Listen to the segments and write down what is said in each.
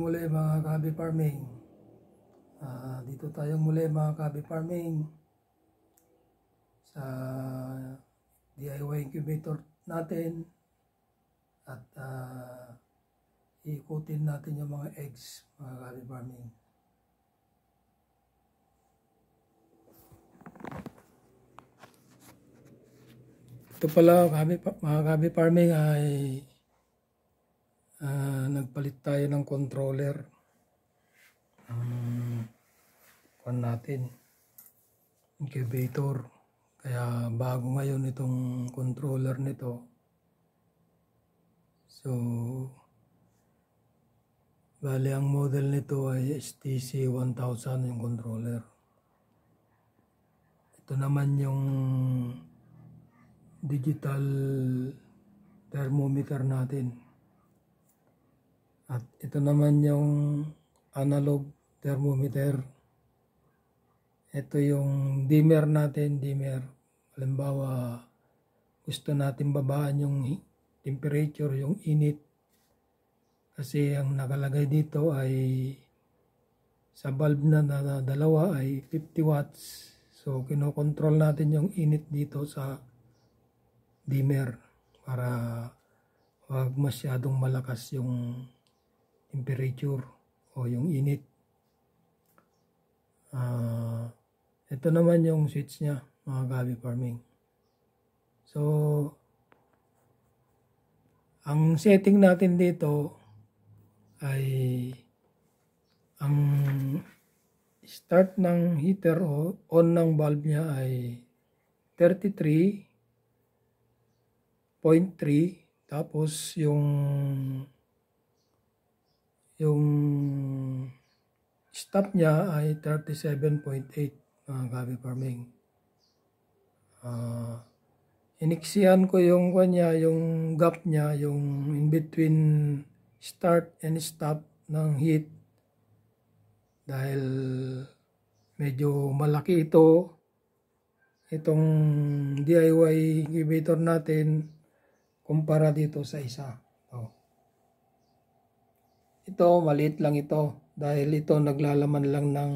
muli mga Kabi Farming. Dito tayo muli mga Kabi Farming sa DIY incubator natin at ikutin natin yung mga eggs mga Kabi Farming. Ito pala mga Kabi Farming ay nagpalit tayo ng controller natin, incubator. Kaya bago ngayon itong controller nito. So bali ang model nito ay STC 1000 yung controller. Ito naman yung digital thermometer natin. At ito naman yung analog thermometer. Ito yung dimmer natin, dimmer. Halimbawa, gusto natin babaan yung temperature, yung init. Kasi ang nakalagay dito ay sa bulb na dalawa ay 50 watts. So, kinokontrol natin yung init dito sa dimmer para wag masyadong malakas yung temperature o yung init. Ito naman yung switch niya mga Kabi Farming. So ang setting natin dito ay ang start ng heater o on ng bulb niya ay 33.3, tapos yung stop niya ay 37.8 mga Kabi Farming. Iniksihan ko yung kanya, yung gap niya, yung in between start and stop ng heat dahil medyo malaki itong DIY incubator natin kumpara dito sa isa. Ito maliit lang ito dahil ito naglalaman lang ng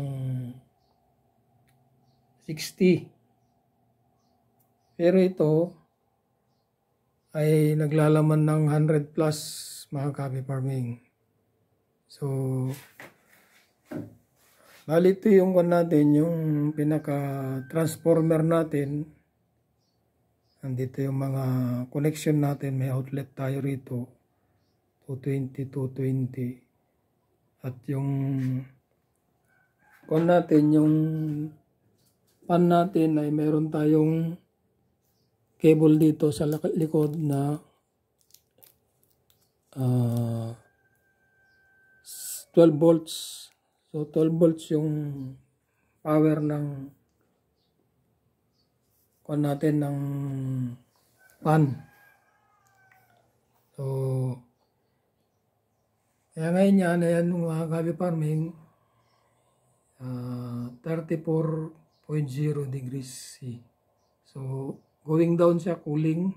60. Pero ito ay naglalaman ng 100 plus mga Kabi Farming. So bali ito yung natin, yung pinaka transformer natin. Nandito yung mga connection natin, may outlet tayo rito 220 at yung natin, yung pan natin ay meron tayong cable dito sa likod na 12 volts. So 12 volts yung power ng natin ng pan. So kaya ngayon yan, ayan mga Kabi Farming, 34.0 degrees C. So going down siya, cooling.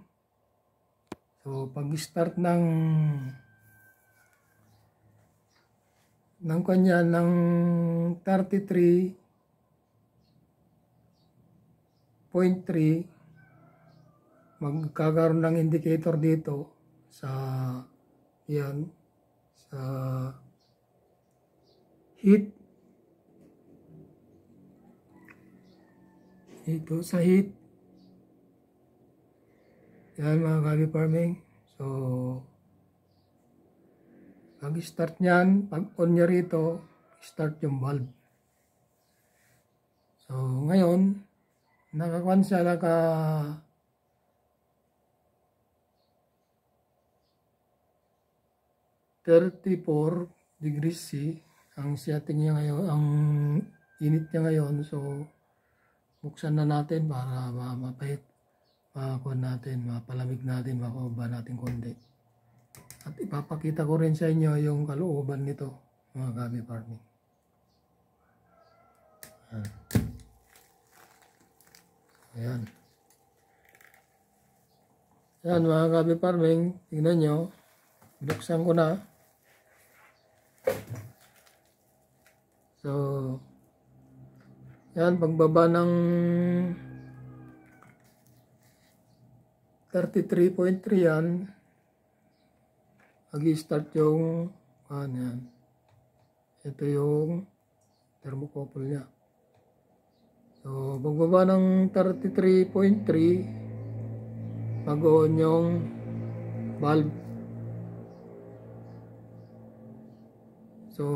So pag start ng kanya ng 33.3, magkakaroon ng indicator dito sa yan, sa heat. Ito sa heat. Yan mga Kabi Farming. So pag start nyan, pag on nya rito, start yung bulb. So ngayon nakakuan siya, naka 34 degrees C ang setting niya ngayon, ang init niya ngayon. So buksan na natin para mapalamig natin, makuha natin konti. At ipapakita ko rin sa inyo yung kalooban nito mga Kabi Farming. Ayan. Ayan mga Kabi Farming, tingnan nyo. Binuksan ko na. So, yan, pagbaba ng 33.3 yan, mag-start yung, yan. Ito yung thermocouple niya. So, pagbaba ng 33.3, mag-on yung valve. So,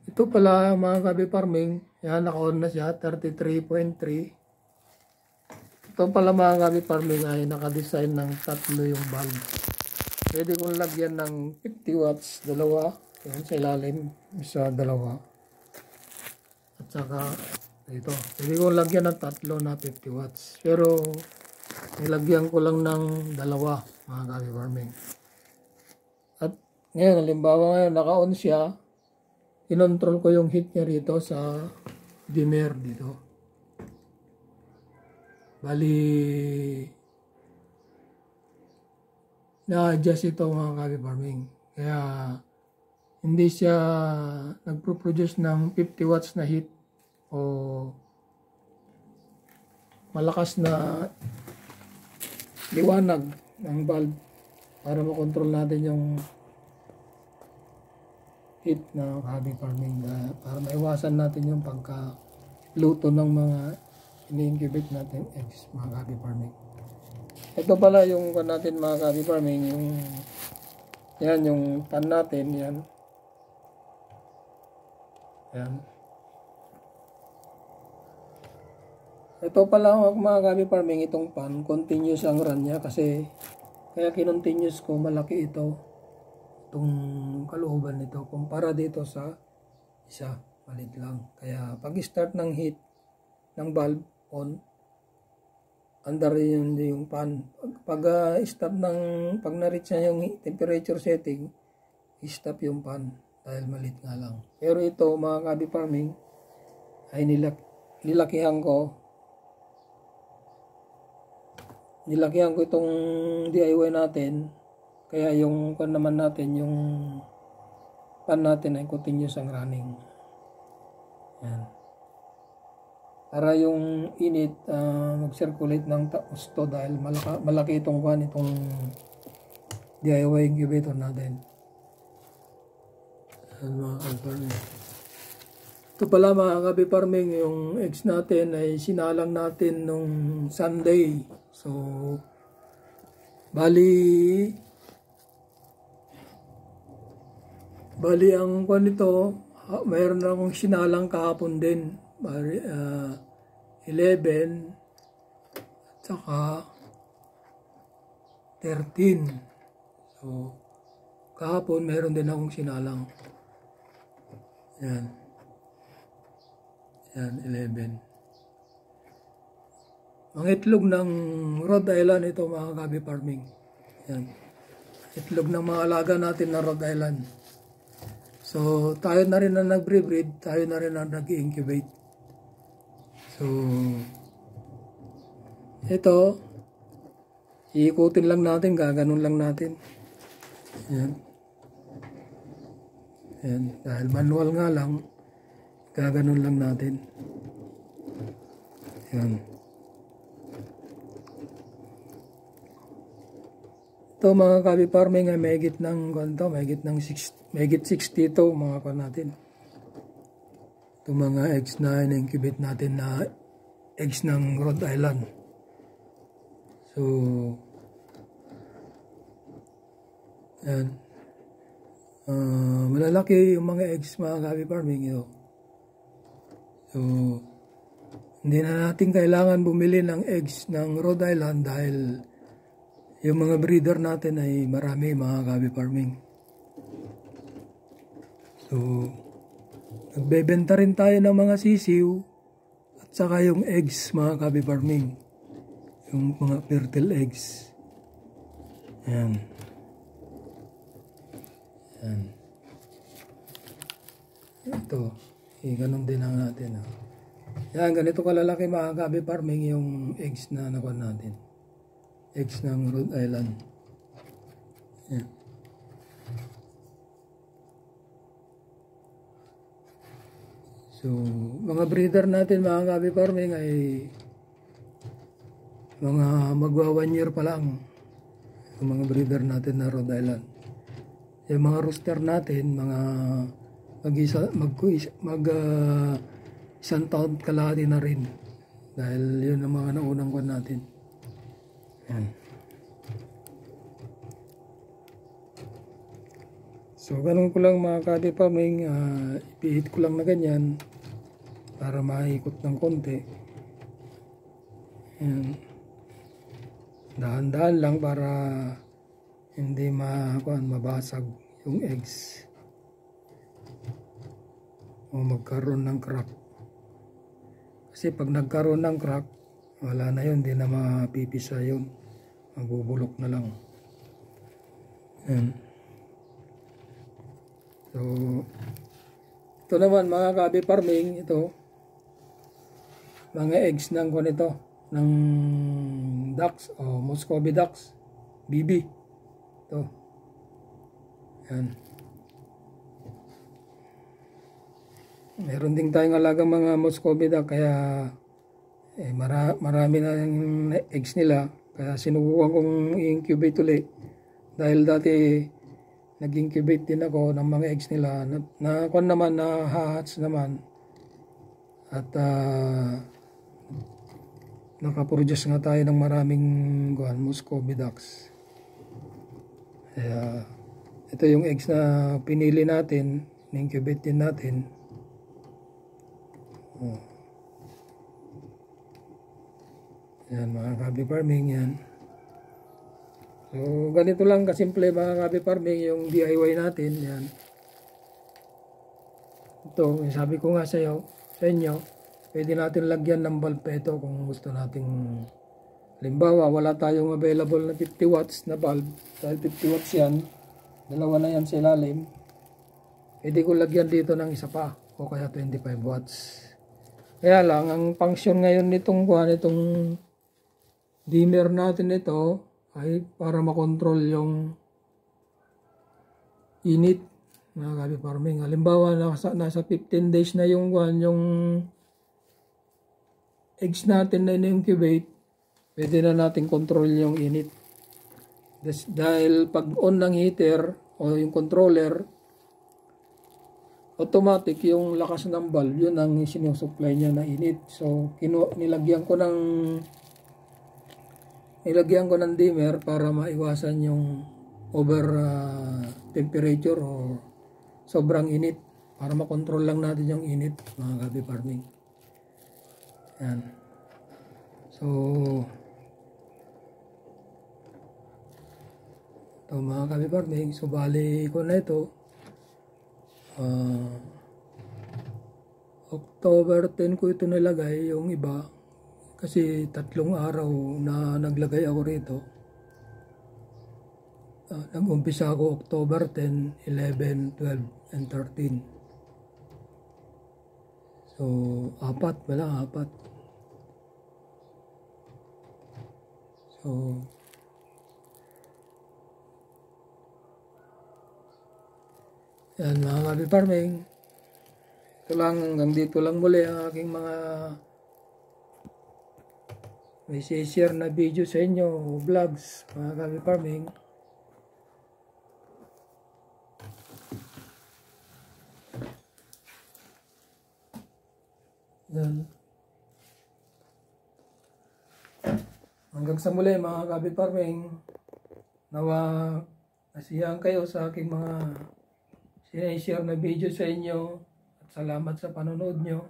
ito pala mga kabi farming, yan, naka-on na siya, 33.3. Ito pala mga kabi farming ay naka-design ng tatlo yung valve. Pwede kong lagyan ng 50 watts, dalawa, yan sa ilalim, isa, dalawa. At saka, ito, pwede kong lagyan ng tatlo na 50 watts. Pero, nilagyan ko lang ng dalawa mga kabi farming. At ngayon, halimbawa ngayon, naka-on siya, kinontrol ko yung heat niya rito sa dimmer dito. Bali, na-adjust ito mga kabi farming. Kaya, hindi siya nagpo-produce ng 50 watts na heat o malakas na liwanag ng bulb para makontrol natin yung heat na kabi farming para maiwasan natin yung pagka-luto ng mga ini-incubate natin eggs mga kabi farming. Ito pala yung natin mga kabi farming, yung yan yung pan natin, yan. Yan. Ito pala mga kabi farming, itong pan, continuous ang run niya kasi kaya kinontinuous ko, malaki ito. Itong kalooban nito kumpara dito sa isa, malit lang. Kaya pag start ng heat ng bulb on, under yun yung pan. Pag stop ng, pag na-reach na yung temperature setting, stop yung pan dahil malit nga lang. Pero ito mga kabi farming ay nilakihan ko itong DIY natin. Kaya yung pan naman natin, yung pan natin ay continuous ang running. Yan. Para yung init mag-circulate ng gusto dahil malaki itong pan, itong DIY incubator natin. Yan mga kabi-farming. Ito pala mga kabi-farming, yung eggs natin ay sinalang natin nung Sunday. So, bali ang kwan nito, mayroon na akong sinalang kahapon din. 11 at saka 13. So, kahapon mayroon din akong sinalang. Yan. Yan, 11. Ang itlog ng Rhode Island ito mga kabi farming. Yan. Itlog ng mga alaga natin na Rhode Island. So, tayo na rin na nag-breed, tayo na rin na nag-incubate. So, ito, iikutin lang natin, gaganon lang natin. Yan. Yan. Dahil manual nga lang, gaganon lang natin. Yan. Ito mga kabi farming ay mahigit ng 60 to mga kan natin. Ito mga eggs na in-incubate natin na eggs ng Rhode Island. So, yan. Malalaki yung mga eggs mga kabi farming ito. So, hindi na natin kailangan bumili ng eggs ng Rhode Island dahil yung mga breeder natin ay marami mga kabi farming. So, nagbebenta rin tayo ng mga sisiw at saka yung eggs mga kabi farming. Yung mga fertile eggs. Yan. Yan. Ito. Ganun din ang natin. Yan, ganito kalalaki mga kabi farming yung eggs na nakuha natin. Eggs ng Rhode Island. Yan. So, mga breeder natin mga gabi farming ay mga magwa 1 year pa lang. Yung mga breeder natin na Rhode Island. Yung mga rooster natin, mga isang taon kalahati na rin. Dahil yun ang mga naunang kwan natin. Yan. So, ganun ko lang mga gabi farming. Ipihit ko lang na ganyan para maikot ng konti. Yan. Dahan-dahan lang para hindi mabasag yung eggs o magkaroon ng crack. Kasi pag nagkaroon ng crack, wala na yun, hindi na mapipisa yun, mabubulok na lang. Yan. So ito naman mga gabi farming, ito mga eggs ng ito ng ducks o Muscovy ducks BB. Ito. Yan. Meron din tayong alagang mga Muscovy duck kaya marami na yung eggs nila, kaya sinubukan kong i-incubate ulit dahil dati nag-incubate din ako ng mga eggs nila na kung naman na hatch naman at nakaproduce nga tayo ng maraming Muscovy ducks. Kaya ito yung eggs na pinili natin, in-incubate din natin. Yan mga gabi farming yan. So ganito lang kasimple mga gabi farming yung DIY natin. Yan. Ito, sabi ko nga sa inyo, pwede natin lagyan ng bulb ito kung gusto nating, halimbawa wala tayong available na 50 watts na bulb, dahil 50 watts yan, dalawa na yan sa ilalim, pwede ko lagyan dito ng isa pa o kaya 25 watts. Kaya lang ang function ngayon nitong dimmer natin ito ay para makontrol yung init mga gabi farming. Halimbawa nasa 15 days na yung eggs natin na in-incubate, pwede na natin control yung init. Dahil pag on ng heater o yung controller, automatic yung lakas ng bulb, yun ang sinusupply niya na init. So, nilagyan ko ng dimmer para maiwasan yung over temperature o sobrang init, para makontrol lang natin yung init mga gabi farming. Yan. So, ito mga gabi farming, so bali ko na ito. October 10 ko ito nilagay, yung iba kasi 3 araw na naglagay ako rito. Nag-umpisa ako October 10, 11, 12, and 13. So, 4. So, yan mga gabi farming. Ito lang, hanggang dito lang muli ang aking mga may share na video sa inyo, vlogs, mga gabi farming. Yan. Hanggang sa muli mga gabi farming, nawa nasiyahan kayo sa aking mga sinashare na video sa inyo at salamat sa panonood nyo.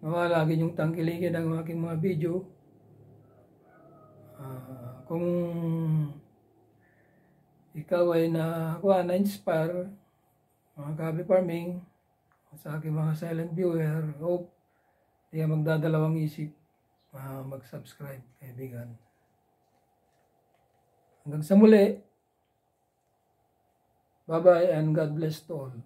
Nawa lagi yung tangkilikin ang aking mga video. Kung ikaw ay na-inspire mga gabi farming sa aking mga silent viewer, hope di ka magdadalawang isip mag-subscribe, kaibigan. Hanggang sa muli, bye-bye and God bless to all.